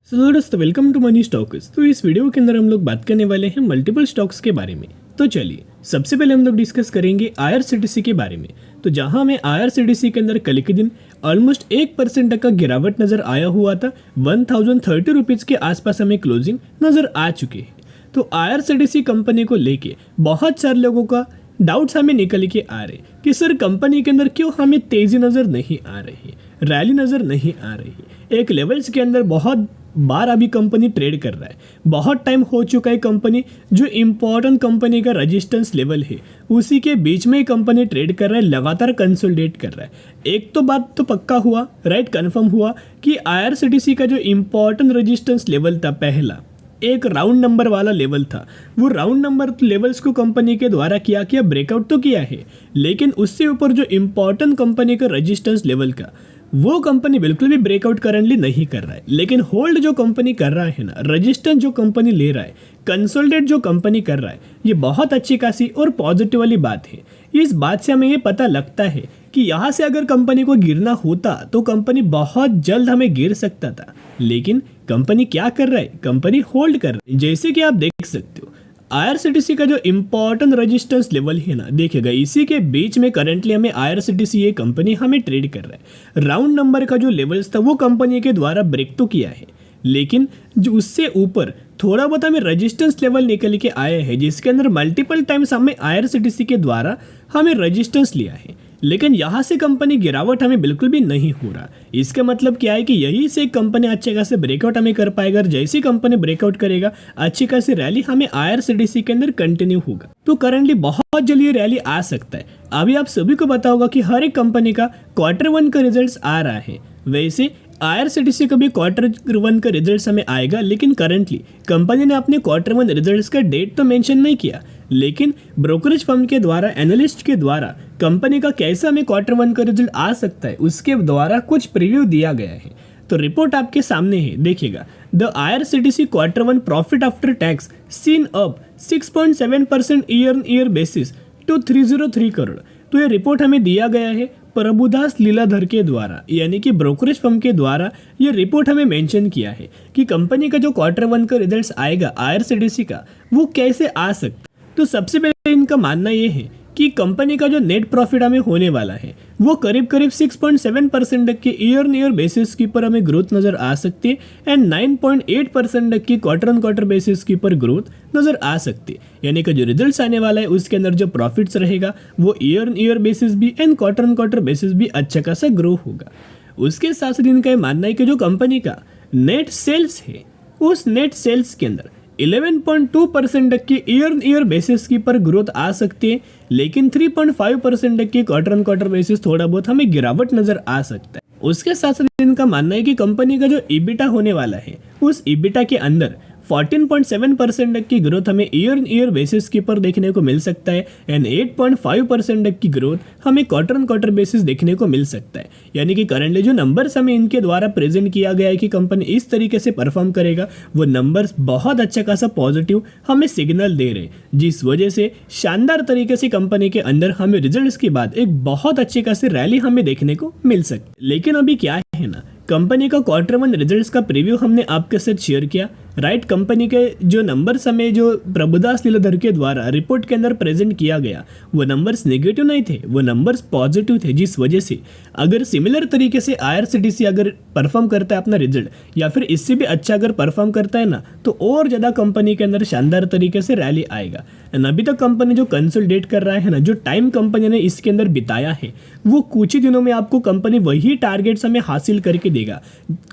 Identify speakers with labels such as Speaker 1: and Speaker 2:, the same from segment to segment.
Speaker 1: सो दोस्तों welcome to money stocks. तो इस वीडियो के अंदर हम लोग बात करने वाले हैं मल्टीपल स्टॉक्स के बारे में। तो चलिए सबसे पहले हम लोग डिस्कस करेंगे आईआरसीटीसी के बारे में। तो जहां हमें आईआरसीटीसी के अंदर कल के दिन ऑलमोस्ट 1% तक का गिरावट नजर आया हुआ था। 1030 रुपीज़ के आसपास हमें क्लोजिंग नजर आ चुके हैं। तो आईआरसीटीसी कंपनी को लेके बहुत सारे लोगों का डाउट्स हमें निकल के आ रहे कि सर कंपनी के अंदर क्यों हमें तेजी नज़र नहीं आ रही, रैली नज़र नहीं आ रही। एक लेवल्स के अंदर बहुत बार अभी कंपनी ट्रेड कर रहा है, बहुत टाइम हो चुका है। कंपनी जो इम्पोर्टेंट कंपनी का रजिस्टेंस लेवल है उसी के बीच में ही कंपनी ट्रेड कर रहा है, लगातार कंसोलिडेट कर रहा है। एक तो बात तो पक्का हुआ, राइट, कंफर्म हुआ कि आईआरसीटीसी का जो इम्पोर्टेंट रजिस्टेंस लेवल था, पहला एक राउंड नंबर वाला लेवल था, वो राउंड नंबर लेवल्स को कंपनी के द्वारा किया ब्रेकआउट तो किया है, लेकिन उससे ऊपर जो इम्पोर्टेंट कंपनी का रजिस्टेंस लेवल का वो कंपनी बिल्कुल भी ब्रेकआउट करंटली नहीं कर रहा है। लेकिन होल्ड जो कंपनी कर रहा है ना, रजिस्टेंस जो कंपनी ले रहा है, कंसोलिडेट जो कंपनी कर रहा है, ये बहुत अच्छी खासी और पॉजिटिव वाली बात है। इस बात से हमें ये पता लगता है कि यहाँ से अगर कंपनी को गिरना होता तो कंपनी बहुत जल्द हमें गिर सकता था, लेकिन कंपनी क्या कर रहा है, कंपनी होल्ड कर रहा है। जैसे कि आप देख सकते हो आईआरसीटीसी का जो इम्पोर्टेंट रजिस्टेंस लेवल है ना, देखिएगा इसी के बीच में करंटली हमें आईआरसीटीसी ये कंपनी हमें ट्रेड कर रहा है। राउंड नंबर का जो लेवल्स था वो कंपनी के द्वारा ब्रेक तो किया है, लेकिन जो उससे ऊपर थोड़ा बहुत हमें रेजिस्टेंस लेवल निकल के आया है, जिसके अंदर मल्टीपल टाइम्स हमें आईआरसीटीसी के द्वारा हमें रेजिस्टेंस लिया है, लेकिन यहाँ से कंपनी गिरावट हमें बिल्कुल भी नहीं हो रहा। इसका मतलब क्या है कि यही से कंपनी अच्छे खासे ब्रेकआउट हमें कर पाएगा। जैसी कंपनी ब्रेकआउट करेगा अच्छी खासी रैली हमें आईआरसीटीसी के अंदर कंटिन्यू होगा। तो करंटली बहुत जल्द ये रैली आ सकता है। अभी आप सभी को पता होगा कि हर एक कंपनी का Q1 का रिजल्ट आ रहा है, वैसे आईआरसीटीसी का भी Q1 का रिजल्ट हमें आएगा, लेकिन करंटली कंपनी ने अपने Q1 रिजल्ट्स का डेट तो मेंशन नहीं किया, लेकिन ब्रोकरेज फर्म के द्वारा, एनालिस्ट के द्वारा कंपनी का कैसा हमें Q1 का रिजल्ट आ सकता है उसके द्वारा कुछ प्रीव्यू दिया गया है। तो रिपोर्ट आपके सामने है, देखिएगा। The IRCTC Q1 profit after tax seen up 6.7% year basis to 303 crore. तो ये रिपोर्ट हमें दिया गया है प्रभुदास लीलाधर के द्वारा, यानी कि ब्रोकरेज फर्म के द्वारा ये रिपोर्ट हमें मेंशन किया है कि कंपनी का जो Q1 का रिजल्ट्स आएगा आईआरसीटीसी का वो कैसे आ सकता। तो सबसे पहले इनका मानना ये है कि कंपनी का जो नेट प्रॉफिट हमें होने वाला है वो करीब 6.7% तक के ईयर बेसिस के ऊपर हमें ग्रोथ नज़र आ सकती है, एंड 9.8% तक की क्वार्टर बेसिस के ऊपर ग्रोथ नज़र आ सकती है। यानी कि जो रिजल्ट्स आने वाला है उसके अंदर जो प्रॉफिट्स रहेगा वो ईयर बेसिस भी एंड क्वार्टर बेसिस भी अच्छा खासा ग्रो होगा। उसके साथ साथ इनका ये मानना है कि जो कंपनी का नेट सेल्स है उस नेट सेल्स के अंदर 11.2% तक की ईयर बेसिस की पर ग्रोथ आ सकती है, लेकिन 3.5% तक की क्वार्टर बेसिस थोड़ा बहुत हमें गिरावट नजर आ सकता है। उसके साथ साथ इनका मानना है कि कंपनी का जो ईबिटा होने वाला है उस ईबिटा के अंदर 14.7% तक की ग्रोथ हमें ईयर बेसिस के ऊपर देखने को मिल सकता है, एंड 8.5% तक की ग्रोथ हमें क्वार्टर बेसिस देखने को मिल सकता है। यानी कि करंटली जो नंबर्स हमें इनके द्वारा प्रेजेंट किया गया है कि कंपनी इस तरीके से परफॉर्म करेगा, वो नंबर्स बहुत अच्छा खासा पॉजिटिव हमें सिग्नल दे रहे, जिस वजह से शानदार तरीके से कंपनी के अंदर हमें रिजल्ट्स के बाद एक बहुत अच्छी खासी रैली हमें देखने को मिल सकती। लेकिन अभी क्या है ना, कंपनी का Q1 रिजल्ट्स का प्रीव्यू हमने आपके साथ शेयर किया, राइट। कंपनी के जो नंबर्स हमें जो प्रभुदास लीलाधर के द्वारा रिपोर्ट के अंदर प्रेजेंट किया गया वो नंबर्स नेगेटिव नहीं थे, वो नंबर्स पॉजिटिव थे, जिस वजह से अगर सिमिलर तरीके से आईआरसीटीसी अगर परफॉर्म करता है अपना रिजल्ट या फिर इससे भी अच्छा अगर परफॉर्म करता है ना, तो और ज़्यादा कंपनी के अंदर शानदार तरीके से रैली आएगा। एंड अभी तक कंपनी जो कंसोलिडेट कर रहा है ना, जो टाइम कंपनी ने इसके अंदर बिताया है वो कुछ ही दिनों में आपको कंपनी वही टारगेट्स हमें हासिल करके देगा।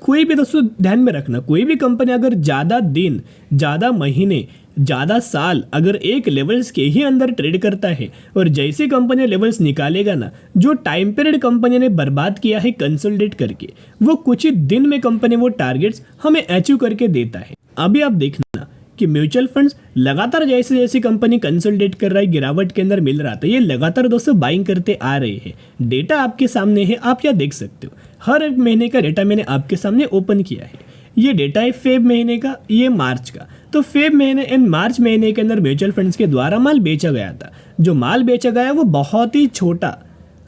Speaker 1: कोई भी दोस्तों ध्यान में रखना, कोई भी कंपनी अगर ज़्यादा दिन, ज़्यादा महीने, ज़्यादा साल अगर एक लेवल्स के ही अंदर ट्रेड करता है और जैसे कंपनी लेवल्स निकालेगा ना, जो टाइम पीरियड कंपनी ने बर्बाद किया है कंसोलिडेट करके, वो कुछ ही दिन में कंपनी वो टारगेट्स हमें अचीव करके देता है। अभी आप देखना कि म्यूचुअल फंड्स लगातार जैसे जैसे कंपनी कंसोलिडेट कर रहा है, गिरावट के अंदर मिल रहा था, ये लगातार दोस्तों बाइंग करते आ रहे हैं। डेटा आपके सामने है, आप क्या देख सकते हो, हर एक महीने का डेटा मैंने आपके सामने ओपन किया है। ये डेटा है फेब महीने का, ये मार्च का। तो फेब महीने एंड मार्च महीने के अंदर म्यूचुअल फंड्स के द्वारा माल बेचा गया था। जो माल बेचा गया वो बहुत ही छोटा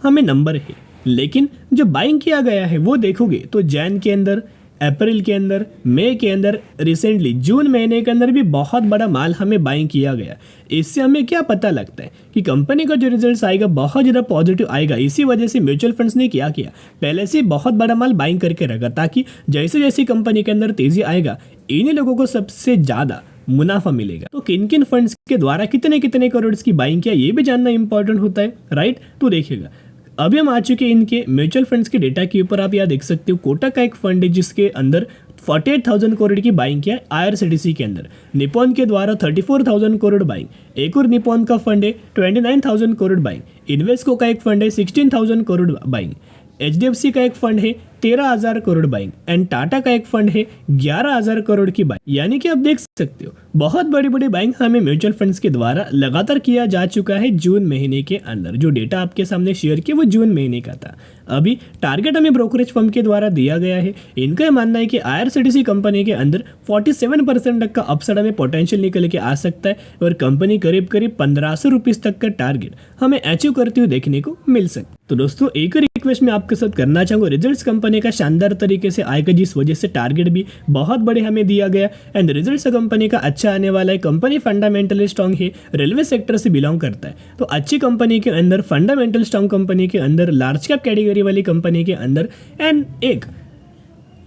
Speaker 1: हमें नंबर है, लेकिन जो बाइंग किया गया है वो देखोगे तो जैन के अंदर, अप्रैल के अंदर, मई के अंदर, रिसेंटली जून महीने के अंदर भी बहुत बड़ा माल हमें बाइंग किया गया। इससे हमें क्या पता लगता है कि कंपनी का जो रिजल्ट आएगा बहुत ज़्यादा पॉजिटिव आएगा। इसी वजह से म्यूचुअल फंड्स ने क्या किया, पहले से बहुत बड़ा माल बाइंग करके रखा, ताकि जैसे जैसे कंपनी के अंदर तेजी आएगा इन्हीं लोगों को सबसे ज़्यादा मुनाफा मिलेगा। तो किन किन फंड्स के द्वारा कितने कितने करोड़ की बाइंग किया ये भी जानना इंपॉर्टेंट होता है, राइट। तो देखिएगा अभी हम आ चुके हैं इनके म्यूचुअल फंड्स के डेटा के ऊपर। आप यहाँ देख सकते हो कोटक का एक फंड है जिसके अंदर 48,000 करोड़ की बाइंग किया है IRCTC के अंदर। निपॉन के द्वारा 34,000 करोड़ बाइंग। एक और निपॉन का फंड है 29,000 करोड़ बाइंग। इन्वेस्को का एक फंड है 16,000 करोड़ बाइंग। HDFC का एक फंड है 13,000 करोड़ बाइंग एंड टाटा का एक फंड है 11,000 करोड़ की बाइंग। यानी कि आप देख सकते हो बहुत बड़ी बड़ी बाइंग हमें म्यूचुअल फंड्स के द्वारा लगातार किया जा चुका है जून महीने के अंदर। जो डेटा आपके सामने शेयर किया वो जून महीने का था। अभी टारगेट हमें ब्रोकरेज फर्म के द्वारा दिया गया है। इनका मानना है कि IRCTC कंपनी के अंदर 47% तक का अपसाइड हमें पोटेंशियल निकल के आ सकता है और कंपनी करीब करीब 1,500 रुपीज़ तक का टारगेट हमें अचीव करते हुए देखने को मिल सकता। तो दोस्तों एक रिक्वेस्ट मैं आपके साथ करना चाहूँगा, रिजल्ट्स कंपनी का शानदार तरीके से आएगा जिस वजह से टारगेट भी बहुत बड़े हमें दिया गया एंड रिजल्ट्स कंपनी का अच्छा आने वाला है। कंपनी फंडामेंटली स्ट्रॉन्ग है, रेलवे सेक्टर से बिलोंग करता है। तो अच्छी कंपनी के अंदर, फंडामेंटल स्ट्रॉन्ग कंपनी के अंदर, लार्ज कैप कैटेगरी वाली कंपनी के अंदर एंड एक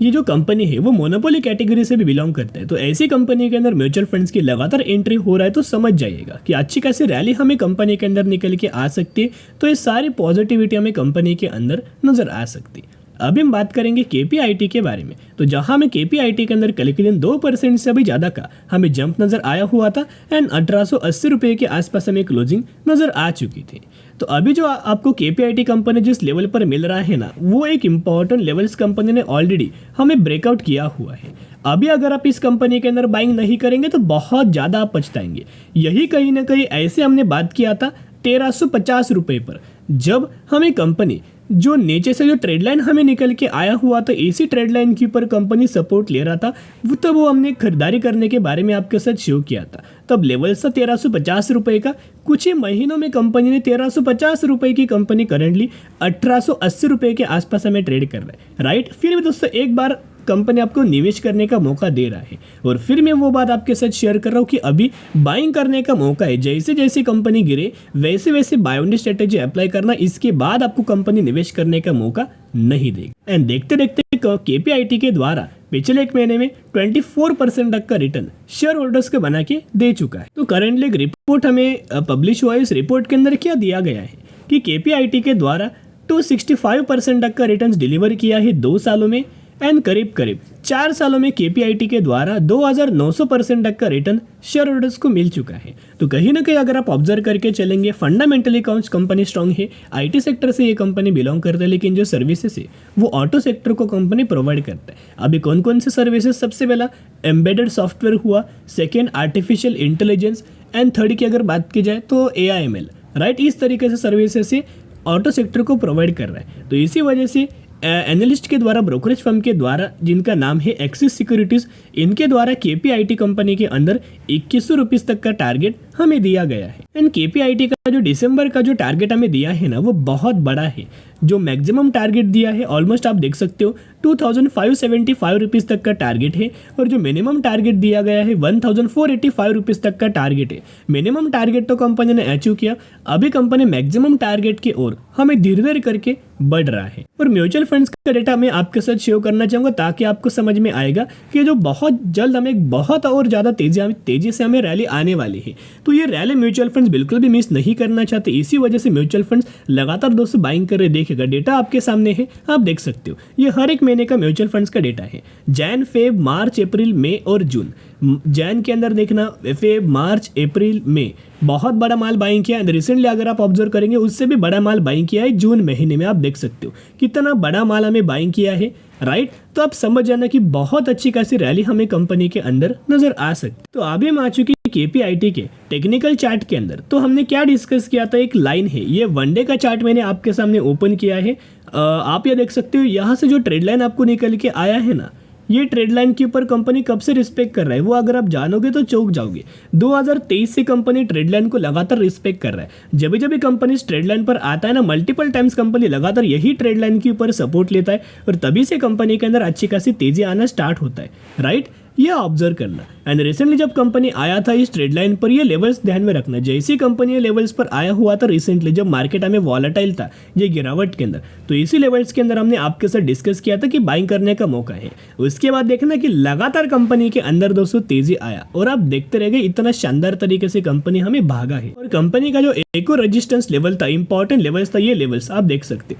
Speaker 1: ये जो कंपनी है वो मोनोपोली कैटेगरी से भी बिलोंग करता है। तो ऐसी कंपनी के अंदर म्यूचुअल फंड्स की लगातार एंट्री हो रहा है तो समझ जाइएगा कि अच्छी खासी रैली हमें कंपनी के अंदर निकल के आ सकती है। तो ये सारी पॉजिटिविटी हमें कंपनी के अंदर नजर आ सकती है। अभी हम बात करेंगे KPIT के बारे में। तो जहां हमें KPIT के अंदर कल के दिन 2% से भी ज़्यादा का हमें जंप नज़र आया हुआ था एंड 1880 रुपये के आसपास हमें क्लोजिंग नज़र आ चुकी थी। तो अभी जो आपको KPIT कंपनी जिस लेवल पर मिल रहा है ना, वो एक इम्पॉर्टेंट लेवल्स कंपनी ने ऑलरेडी हमें ब्रेकआउट किया हुआ है। अभी अगर आप इस कंपनी के अंदर बाइंग नहीं करेंगे तो बहुत ज़्यादा आप पछताएंगे। यही कहीं ना कहीं ऐसे हमने बात किया था 1350 रुपये पर, जब हमें कंपनी जो नीचे से जो ट्रेड लाइन हमें निकल के आया हुआ था, इसी ट्रेड लाइन के ऊपर कंपनी सपोर्ट ले रहा था, तब वो हमने खरीदारी करने के बारे में आपके साथ शेयर किया था। तब लेवल था 1350 रुपये का। कुछ ही महीनों में कंपनी ने 1350 रुपये की कंपनी करंटली 1880 रुपये के आसपास हमें ट्रेड कर रहा है, राइट। फिर भी दोस्तों एक बार कंपनी आपको निवेश करने का मौका दे रहा है और फिर मैं वो बात आपके साथ शेयर कर रहा हूँ कि अभी बाइंग करने का मौका है। जैसे जैसे कंपनी गिरे वैसे वैसे बाय ऑन स्ट्रेटेजी अप्लाई करना, इसके बाद आपको कंपनी निवेश करने का मौका नहीं देगी। एंड देखते देखते KPIT के द्वारा पिछले एक महीने में 24% तक का रिटर्न शेयर होल्डर्स को बना के दे चुका है। तो करंटली एक रिपोर्ट हमें पब्लिश हुआ है। इस रिपोर्ट के अंदर क्या दिया गया है कि KPIT के द्वारा 265% तक का रिटर्न डिलीवर किया है 2 सालों में एंड करीब करीब 4 सालों में KPIT के द्वारा 2900% तक का रिटर्न शेयर होल्डर्स को मिल चुका है। तो कहीं ना कहीं अगर आप ऑब्जर्व करके चलेंगे, फंडामेंटली कंपनी स्ट्रॉन्ग है, IT सेक्टर से ये कंपनी बिलोंग करता है, लेकिन जो सर्विसेज है वो ऑटो सेक्टर को कंपनी प्रोवाइड करता है। अभी कौन कौन से सर्विसेज, सबसे पहला एम्बेडेड सॉफ्टवेयर हुआ, second artificial intelligence and third की अगर बात की जाए तो AIML, राइट। इस तरीके से सर्विसेज से ऑटो सेक्टर को प्रोवाइड कर रहा है। तो इसी वजह से एनालिस्ट के द्वारा, ब्रोकरेज फर्म के द्वारा जिनका नाम है एक्सिस सिक्योरिटीज, इनके द्वारा KPIT कंपनी के अंदर 2100 रुपीज़ तक का टारगेट हमें दिया गया है। एंड KPIT का जो दिसंबर का जो टारगेट हमें दिया है ना, वो बहुत बड़ा है। जो मैक्सिमम टारगेट दिया है ऑलमोस्ट आप देख सकते हो 2575 रुपीज़ तक का टारगेट है और जो मिनिमम टारगेट दिया गया है 1485 रुपीज़ तक का टारगेट है। मिनिमम टारगेट तो कंपनी ने अचीव किया, अभी कंपनी मैक्सिमम टारगेट की ओर हमें धीरे धीरे करके बढ़ रहा है। और म्यूचुअल फंड्स का डेटा मैं आपके साथ शेयर करना चाहूँगा ताकि आपको समझ में आएगा कि जो बहुत जल्द हमें बहुत और ज़्यादा तेजी से हमें रैली आने वाली है। तो ये रैली म्यूचुअल फंड्स बिल्कुल भी मिस नहीं करना चाहते, इसी वजह से म्यूचुअल फंड्स लगातार दोस्तों बाइंग कर रहे। देखिएगा डेटा आपके सामने है, आप देख सकते हो, ये हर एक महीने का म्यूचुअल फंड्स का डेटा है। जैन, फेब, मार्च, अप्रैल, मई और जून। जैन के अंदर देखना, फेब, मार्च, अप्रैल, मई बहुत बड़ा माल बाइंग किया है। रिसेंटली अगर आप ऑब्जर्व करेंगे उससे भी बड़ा माल बाइंग किया है जून महीने में। आप देख सकते हो कितना बड़ा माल हमें बाइंग किया है, राइट। तो आप समझ जाना कि बहुत अच्छी खासी रैली हमें कंपनी के अंदर नजर आ सकती। तो अभी हम आ चुके KPIT के टेक्निकल चार्ट के अंदर। तो हमने क्या डिस्कस किया था, एक लाइन है, ये वनडे का चार्ट मैंने आपके सामने ओपन किया है। आप ये देख सकते हो यहाँ से जो ट्रेड लाइन आपको निकल के आया है ना, ये ट्रेड लाइन के ऊपर कंपनी कब से रिस्पेक्ट कर रहा है वो अगर आप जानोगे तो चौंक जाओगे। 2023 से कंपनी ट्रेड लाइन को लगातार रिस्पेक्ट कर रहा है। जब भी कंपनी इस ट्रेड लाइन पर आता है ना, मल्टीपल टाइम्स कंपनी लगातार यही ट्रेड लाइन के ऊपर सपोर्ट लेता है और तभी से कंपनी के अंदर अच्छी खासी तेजी आना स्टार्ट होता है, राइट। ये ऑब्जर्व करना। एंड रिसेंटली जब कंपनी आया था इस ट्रेड लाइन पर, ये लेवल्स ध्यान में रखना। जैसी कंपनी ये लेवल्स पर आया हुआ था रिसेंटली, जब मार्केट हमें वॉलेटाइल था ये गिरावट के अंदर, तो इसी लेवल्स के अंदर हमने आपके साथ डिस्कस किया था कि बाइंग करने का मौका है। उसके बाद देखना कि लगातार कंपनी के अंदर दोस्तों तेजी आया और आप देखते रह गए, इतना शानदार तरीके से कंपनी हमें भागा है। और कंपनी का जो एक और रेजिस्टेंस लेवल था, इंपॉर्टेंट लेवल्स था, ये लेवल्स आप देख सकते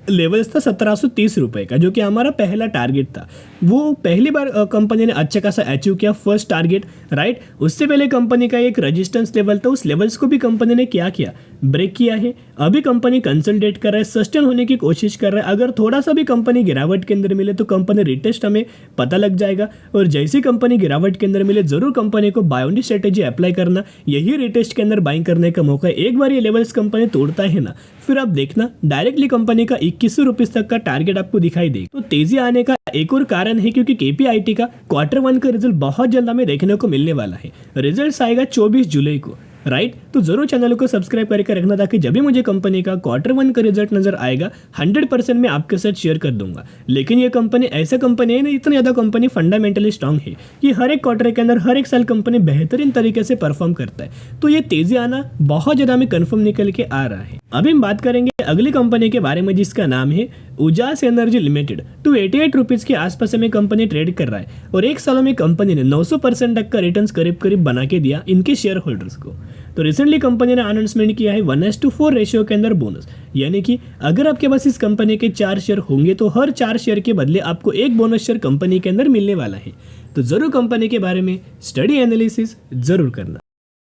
Speaker 1: लेवल्स था 1730 रुपए का, जो कि हमारा पहला टारगेट था। वो पहली बार कंपनी ने अच्छा खासा अचीव किया फर्स्ट टारगेट, राइट। उससे पहले कंपनी का एक रेजिस्टेंस लेवल था, उस लेवल्स को भी कंपनी ने क्या किया, ब्रेक किया है। अभी कंपनी कंसल्टेट कर रहा है, सस्टेन होने की कोशिश कर रहा है। अगर थोड़ा सा भी कंपनी गिरावट के अंदर मिले तो कंपनी रिटेस्ट हमें पता लग जाएगा, और जैसी कंपनी गिरावट के अंदर मिले जरूर कंपनी को बाय ऑन स्ट्रेटेजी अप्लाई करना। यही रिटेस्ट के अंदर बाइंग करने का मौका है। एक बार ये लेवल्स कंपनी तोड़ता है ना, फिर आप देखना डायरेक्टली कंपनी का 2100 रुपीज तक का टारगेट आपको दिखाई देगा। तो तेजी आने का एक और कारण है क्योंकि केपीआईटी का Q1 का रिजल्ट बहुत जल्द हमें देखने को मिलने वाला है। रिजल्ट आएगा 24 जुलाई को, राइट। तो जरूर चैनल को सब्सक्राइब करके रखना, ताकि जब भी मुझे कंपनी का Q1 का रिजल्ट नजर आएगा 100% मैं आपके साथ शेयर कर दूंगा। लेकिन ये कंपनी ऐसा कंपनी है ना, इतना ज्यादा कंपनी फंडामेंटली स्ट्रांग है कि हर एक क्वार्टर के अंदर हर एक साल कंपनी बेहतरीन तरीके से परफॉर्म करता है। तो ये तेजी आना बहुत ज्यादा हमें कंफर्म निकल के आ रहा है। अभी हम बात करेंगे अगली कंपनी के बारे में, जिसका नाम है उजास एनर्जी लिमिटेड। 288 रुपीज के आसपास में कंपनी ट्रेड कर रहा है और एक सालों में कंपनी ने 900% तक का रिटर्न करीब करीब बना के दिया इनके शेयर होल्डर्स को। तो रिसेंटली कंपनी ने अनाउंसमेंट किया है 1:4 रेशियो के अंदर बोनस, यानी कि अगर आपके पास इस कंपनी के 4 शेयर होंगे तो हर 4 शेयर के बदले आपको एक बोनस शेयर कंपनी के अंदर मिलने वाला है। तो जरूर कंपनी के बारे में स्टडी एनालिसिस जरूर करना।